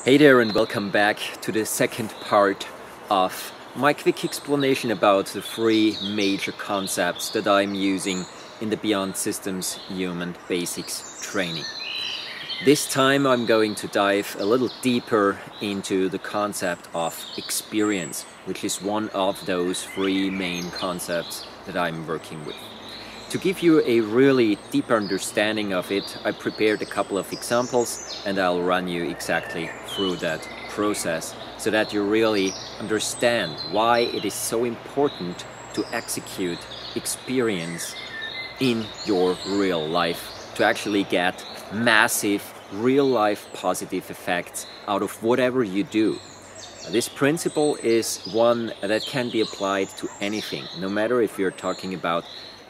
Hey there, and welcome back to the second part of my quick explanation about the three major concepts that I'm using in the Beyond Systems Human Basics training. This time I'm going to dive a little deeper into the concept of experience, which is one of those three main concepts that I'm working with. To give you a really deeper understanding of it, I prepared a couple of examples and I'll run you exactly through that process so that you really understand why it is so important to execute experience in your real life, to actually get massive real-life positive effects out of whatever you do. This principle is one that can be applied to anything, no matter if you're talking about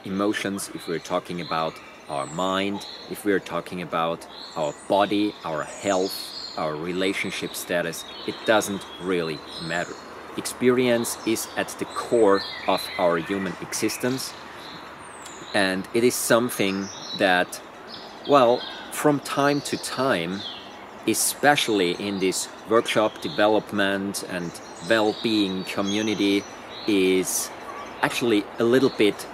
emotions, if we're talking about our mind, if we're talking about our body, our health, our relationship status, it doesn't really matter. Experience is at the core of our human existence, and it is something that, well, from time to time, especially in this workshop development and well-being community, is actually a little bit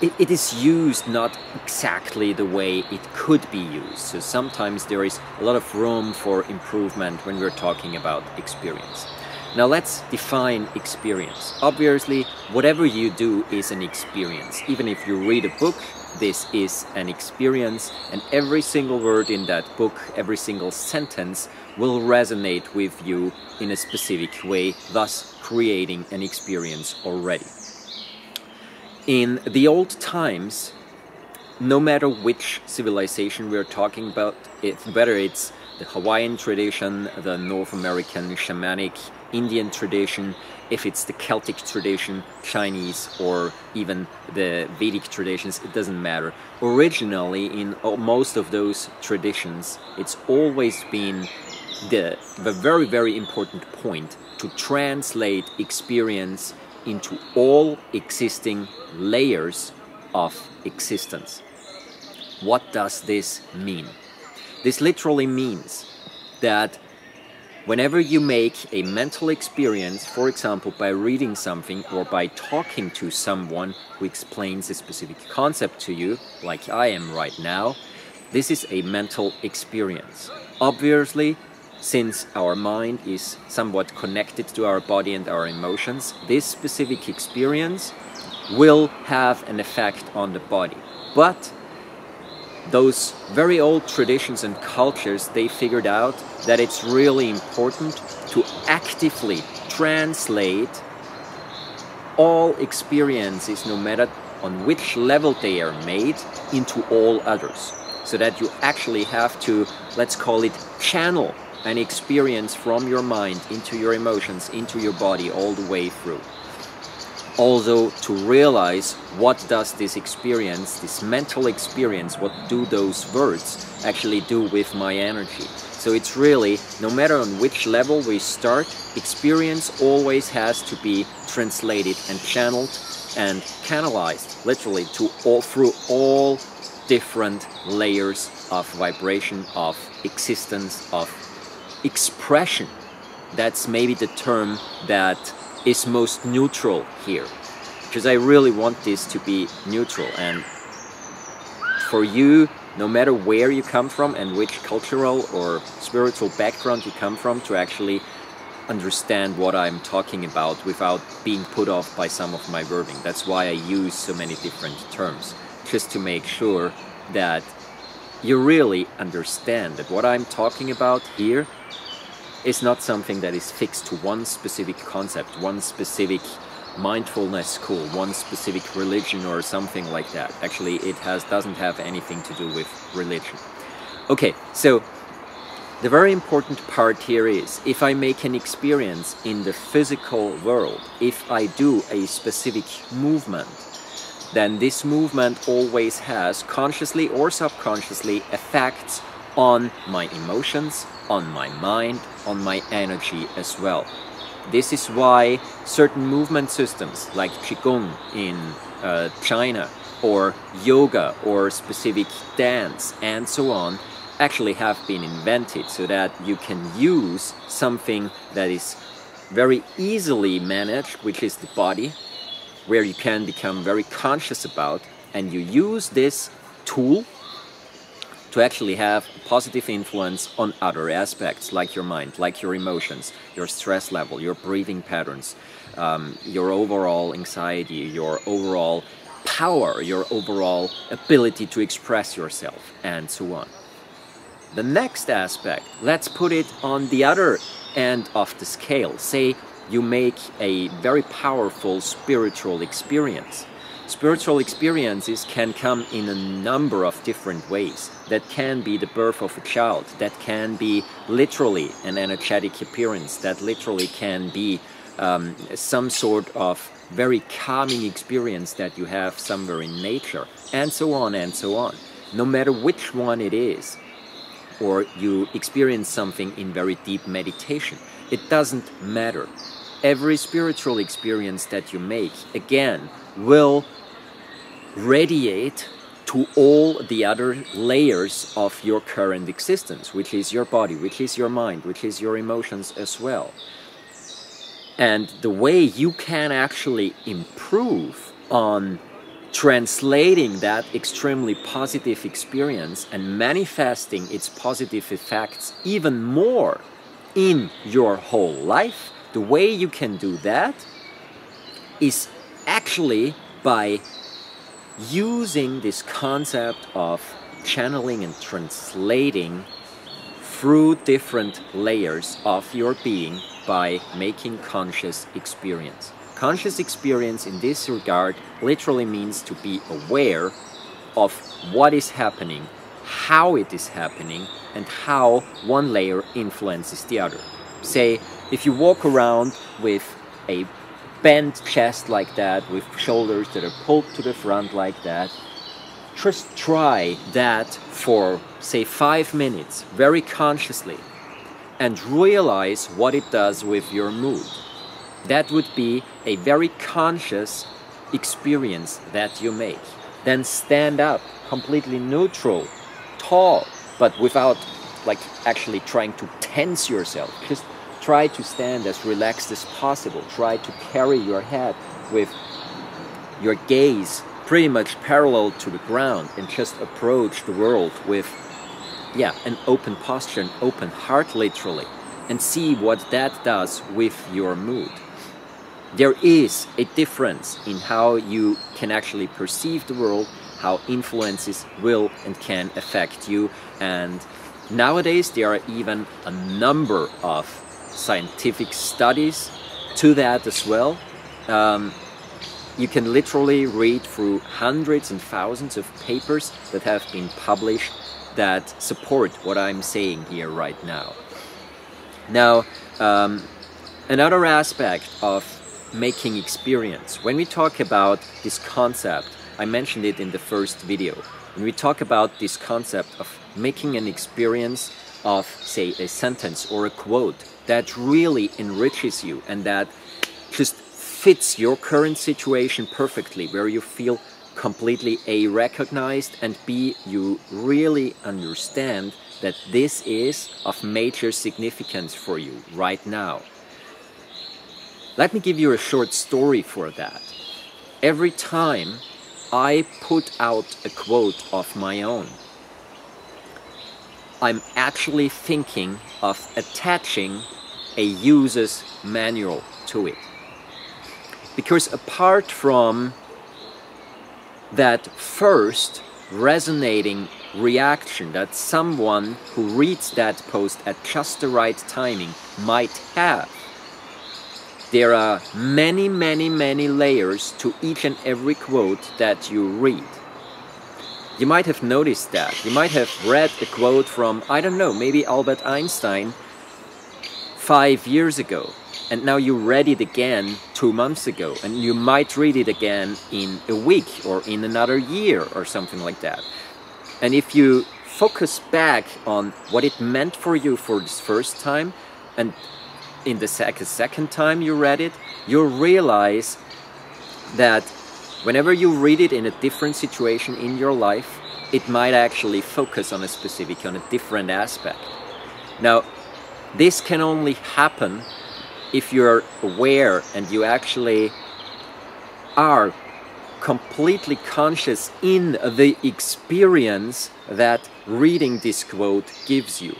it is used not exactly the way it could be used. So sometimes there is a lot of room for improvement when we're talking about experience. Now let's define experience. Obviously, whatever you do is an experience. Even if you read a book, this is an experience, and every single word in that book, every single sentence will resonate with you in a specific way, thus creating an experience already. In the old times, no matter which civilization we're talking about, whether it's the Hawaiian tradition, the North American shamanic Indian tradition, if it's the Celtic tradition, Chinese, or even the Vedic traditions, it doesn't matter. Originally, in most of those traditions, it's always been the very, very important point to translate experience into all existing layers of existence. What does this mean? This literally means that whenever you make a mental experience, for example, by reading something or by talking to someone who explains a specific concept to you, like I am right now, this is a mental experience. Obviously, since our mind is somewhat connected to our body and our emotions, this specific experience will have an effect on the body. But those very old traditions and cultures, they figured out that it's really important to actively translate all experiences, no matter on which level they are made, into all others. So that you actually have to, let's call it, channel an experience from your mind into your emotions, into your body, all the way through. Also, to realize what does this experience, this mental experience, what do those words actually do with my energy. So it's really, no matter on which level we start, experience always has to be translated and channeled and canalized, literally, through all different layers of vibration, of existence, of expression. That's maybe the term that is most neutral here, because I really want this to be neutral. And for you, no matter where you come from and which cultural or spiritual background you come from, to actually understand what I'm talking about without being put off by some of my wording. That's why I use so many different terms, just to make sure that you really understand that what I'm talking about here is not something that is fixed to one specific concept, one specific mindfulness school, one specific religion or something like that. Actually, it doesn't have anything to do with religion. Okay, so the very important part here is, if I make an experience in the physical world, if I do a specific movement, then this movement always has, consciously or subconsciously, effects on my emotions, on my mind, on my energy as well. This is why certain movement systems like Qigong in China, or yoga, or specific dance and so on, actually have been invented so that you can use something that is very easily managed, which is the body, where you can become very conscious about, and you use this tool to actually have a positive influence on other aspects, like your mind, like your emotions, your stress level, your breathing patterns, your overall anxiety, your overall power, your overall ability to express yourself, and so on. The next aspect, let's put it on the other end of the scale. Say you make a very powerful spiritual experience. Spiritual experiences can come in a number of different ways. That can be the birth of a child, that can be literally an energetic appearance, that literally can be some sort of very calming experience that you have somewhere in nature, and so on and so on. No matter which one it is, or you experience something in very deep meditation, it doesn't matter. Every spiritual experience that you make, again, will radiate to all the other layers of your current existence, which is your body, which is your mind, which is your emotions as well. And the way you can actually improve on translating that extremely positive experience and manifesting its positive effects even more in your whole life, the way you can do that is actually by using this concept of channeling and translating through different layers of your being by making conscious experience. Conscious experience in this regard literally means to be aware of what is happening, how it is happening, and how one layer influences the other. Say, if you walk around with a bent chest like that, with shoulders that are pulled to the front like that, just try that for, say, 5 minutes, very consciously, and realize what it does with your mood. That would be a very conscious experience that you make. Then stand up, completely neutral, tall, but without like actually trying to tense yourself. Just try to stand as relaxed as possible. Try to carry your head with your gaze pretty much parallel to the ground, and just approach the world with an open posture, an open heart literally, and see what that does with your mood. There is a difference in how you can actually perceive the world, how influences will and can affect you, and nowadays there are even a number of scientific studies to that as well. You can literally read through hundreds and thousands of papers that have been published that support what I'm saying here right now. Now, another aspect of making experience, when we talk about this concept, I mentioned it in the first video, when we talk about this concept of making an experience of, say, a sentence or a quote that really enriches you and that just fits your current situation perfectly, where you feel completely A, recognized, and B, you really understand that this is of major significance for you right now. Let me give you a short story for that. Every time I put out a quote of my own, I'm actually thinking of attaching a user's manual to it. Because apart from that first resonating reaction that someone who reads that post at just the right timing might have, there are many, many, many layers to each and every quote that you read. You might have noticed that. You might have read a quote from, I don't know, maybe Albert Einstein 5 years ago. And now you read it again 2 months ago, and you might read it again in a week or in another year or something like that. And if you focus back on what it meant for you for this first time, and in the second time you read it, you'll realize that whenever you read it in a different situation in your life, it might actually focus on a different aspect. Now, this can only happen if you're aware and you actually are completely conscious in the experience that reading this quote gives you.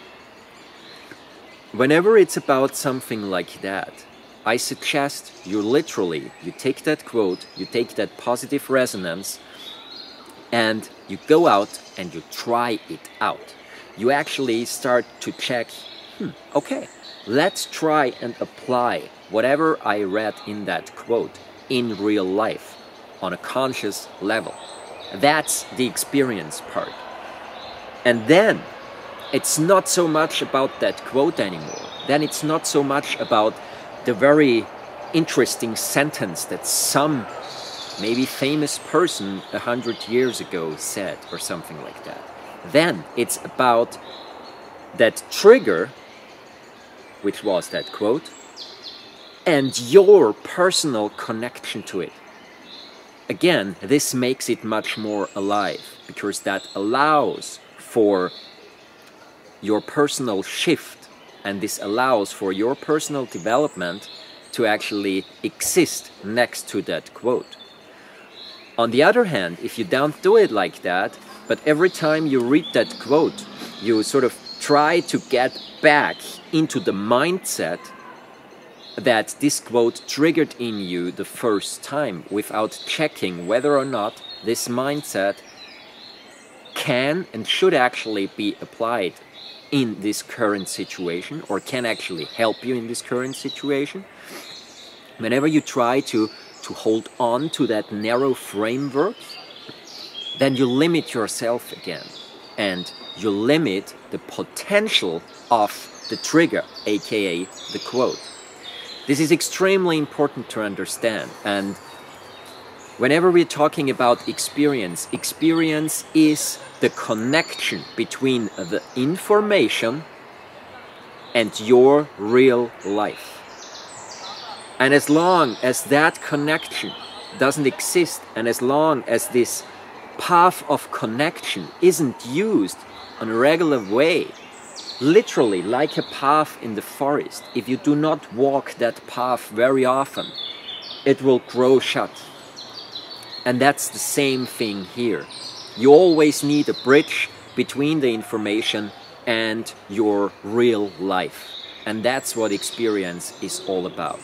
Whenever it's about something like that, I suggest you take that quote, you take that positive resonance, and you go out and you try it out. You actually start to check, okay, let's try and apply whatever I read in that quote in real life on a conscious level. That's the experience part. And then it's not so much about that quote anymore. Then it's not so much about the very interesting sentence that some maybe famous person 100 years ago said or something like that. Then it's about that trigger, which was that quote, and your personal connection to it. Again, this makes it much more alive, because that allows for your personal shift, and this allows for your personal development to actually exist next to that quote. On the other hand, if you don't do it like that, but every time you read that quote, you sort of try to get back into the mindset that this quote triggered in you the first time, without checking whether or not this mindset can and should actually be applied in this current situation, or can actually help you in this current situation. Whenever you try to hold on to that narrow framework, then you limit yourself again, and you limit the potential of the trigger, aka the quote. This is extremely important to understand, and whenever we're talking about experience, experience is the connection between the information and your real life. And as long as that connection doesn't exist, and as long as this path of connection isn't used on a regular way, literally like a path in the forest, if you do not walk that path very often, it will grow shut. And that's the same thing here. You always need a bridge between the information and your real life. And that's what experience is all about.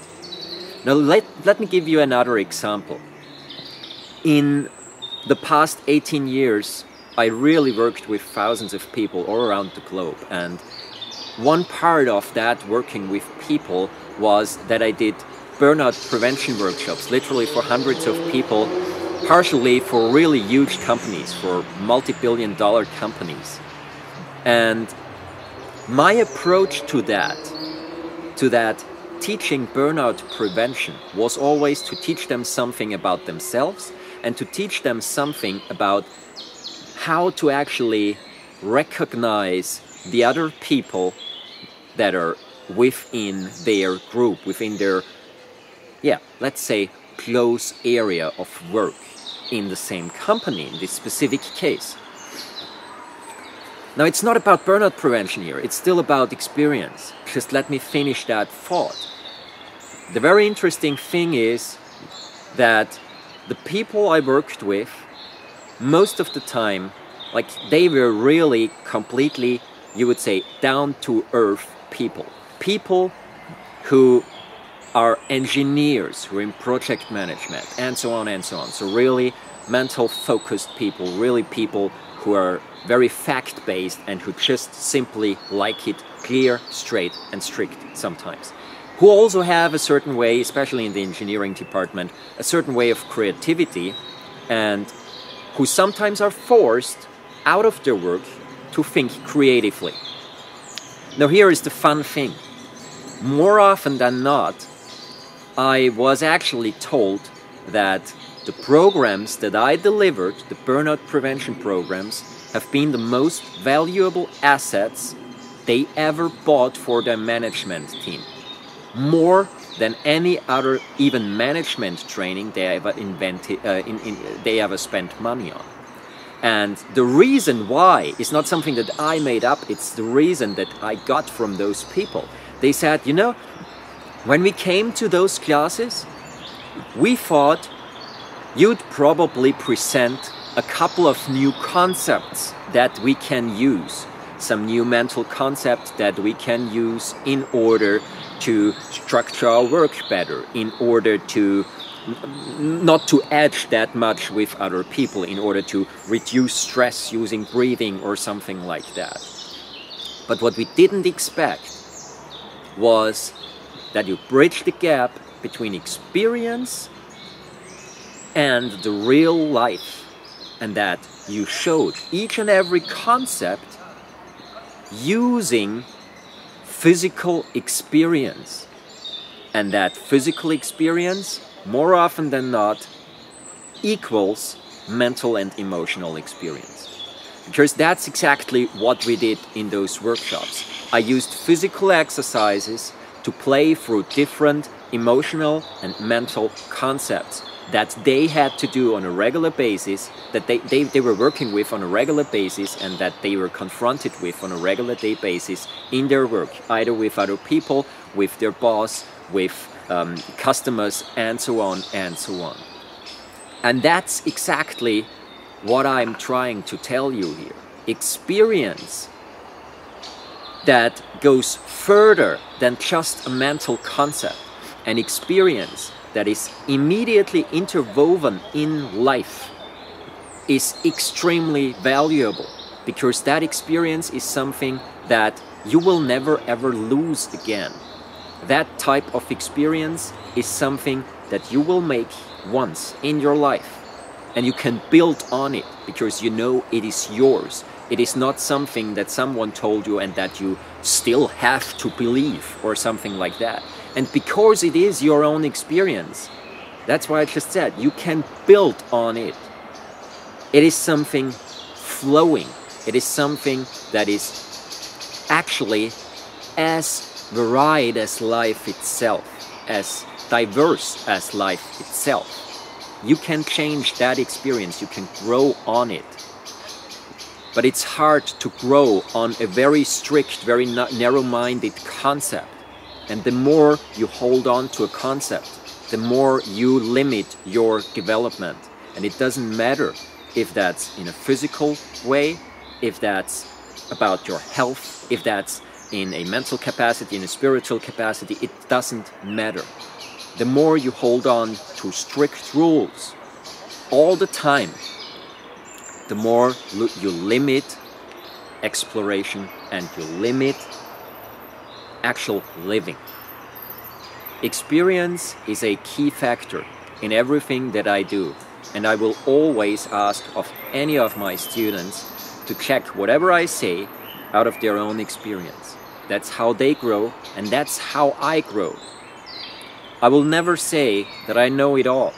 Now let me give you another example. In the past 18 years, I really worked with thousands of people all around the globe. And one part of that working with people was that I did burnout prevention workshops, literally for hundreds of people, partially for really huge companies, for multi-billion-dollar companies. And my approach to that teaching burnout prevention was always to teach them something about themselves, and to teach them something about how to actually recognize the other people that are within their group, within their, let's say, close area of work in the same company, in this specific case. Now, it's not about burnout prevention here, it's still about experience. Just let me finish that thought. The very interesting thing is that the people I worked with, most of the time, like, they were really completely, you would say, down-to-earth people. People who are engineers, who are in project management, and so on and so on. So really mental-focused people, really people who are very fact-based and who just simply like it clear, straight, and strict sometimes. Who also have a certain way, especially in the engineering department, a certain way of creativity, and who sometimes are forced out of their work to think creatively. Now here is the fun thing. More often than not, I was actually told that the programs that I delivered, the burnout prevention programs, have been the most valuable assets they ever bought for their management team. More than any other, even management training they ever invented, they ever spent money on. And the reason why is not something that I made up, it's the reason that I got from those people. They said, you know, when we came to those classes, we thought you'd probably present a couple of new concepts that we can use, some new mental concepts that we can use in order to structure our work better, in order to not to edge that much with other people, in order to reduce stress using breathing or something like that. But what we didn't expect was that you bridge the gap between experience and the real life, and that you showed each and every concept using physical experience, and that physical experience more often than not equals mental and emotional experience. Because that's exactly what we did in those workshops. I used physical exercises to play through different emotional and mental concepts that they had to do on a regular basis, that they were working with on a regular basis, and that they were confronted with on a regular day basis in their work, either with other people, with their boss, with customers, and so on and so on. And that's exactly what I'm trying to tell you here. Experience that goes further than just a mental concept, an experience that is immediately interwoven in life, is extremely valuable, because that experience is something that you will never ever lose again. That type of experience is something that you will make once in your life, and you can build on it because you know it is yours. It is not something that someone told you and that you still have to believe or something like that. And because it is your own experience, that's why I just said, you can build on it. It is something flowing. It is something that is actually as varied as life itself, as diverse as life itself. You can change that experience, you can grow on it. But it's hard to grow on a very strict, very narrow-minded concept. And the more you hold on to a concept, the more you limit your development. And it doesn't matter if that's in a physical way, if that's about your health, if that's in a mental capacity, in a spiritual capacity, it doesn't matter. The more you hold on to strict rules all the time, the more you limit exploration and you limit actual living. Experience is a key factor in everything that I do, and I will always ask of any of my students to check whatever I say out of their own experience. That's how they grow, and that's how I grow. I will never say that I know it all.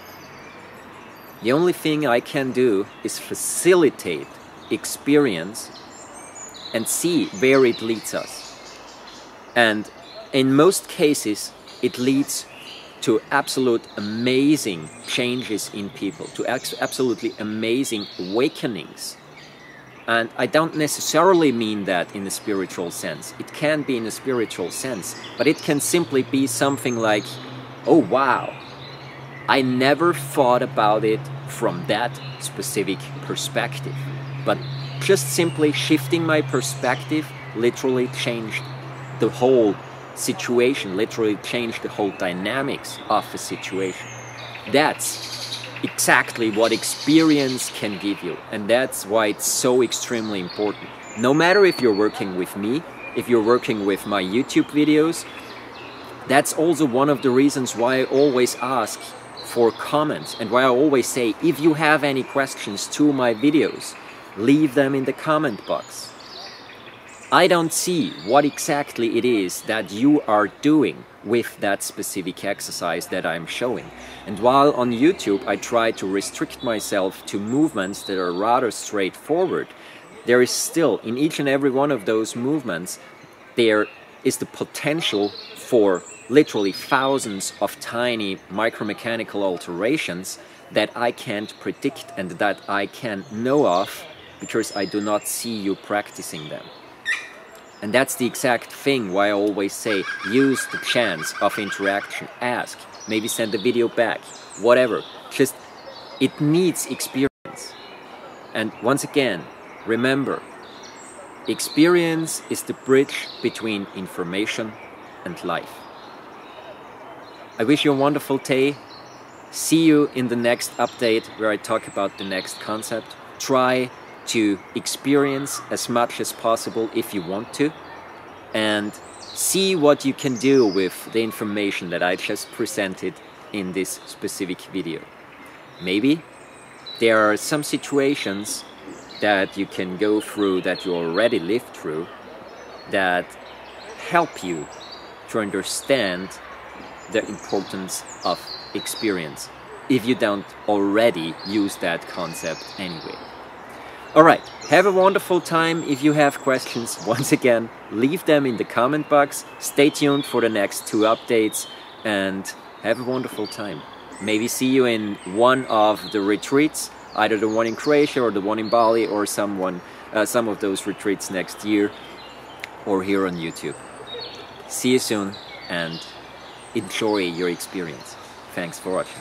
The only thing I can do is facilitate experience and see where it leads us. And in most cases, it leads to absolute amazing changes in people, to absolutely amazing awakenings. And I don't necessarily mean that in a spiritual sense. It can be in a spiritual sense, but it can simply be something like, oh wow, I never thought about it from that specific perspective. But just simply shifting my perspective literally changed the whole situation, literally changed the whole dynamics of a situation. That's exactly what experience can give you, and that's why it's so extremely important. No matter if you're working with me, if you're working with my YouTube videos, that's also one of the reasons why I always ask for comments, and why I always say, if you have any questions to my videos, leave them in the comment box. I don't see what exactly it is that you are doing with that specific exercise that I'm showing. And while on YouTube I try to restrict myself to movements that are rather straightforward, there is still, in each and every one of those movements, there is the potential for literally thousands of tiny micromechanical alterations that I can't predict and that I can't know of because I do not see you practicing them. And that's the exact thing why I always say, use the chance of interaction, ask, maybe send a video back, whatever. Just, it needs experience. And once again, remember, experience is the bridge between information and life. I wish you a wonderful day. See you in the next update where I talk about the next concept. Try to experience as much as possible if you want to, and see what you can do with the information that I just presented in this specific video. Maybe there are some situations that you can go through, that you already lived through, that help you to understand the importance of experience, if you don't already use that concept anyway. Alright, have a wonderful time. If you have questions, once again, leave them in the comment box. Stay tuned for the next 2 updates and have a wonderful time. Maybe see you in one of the retreats, either the one in Croatia or the one in Bali, or some of those retreats next year, or here on YouTube. See you soon and enjoy your experience. Thanks for watching.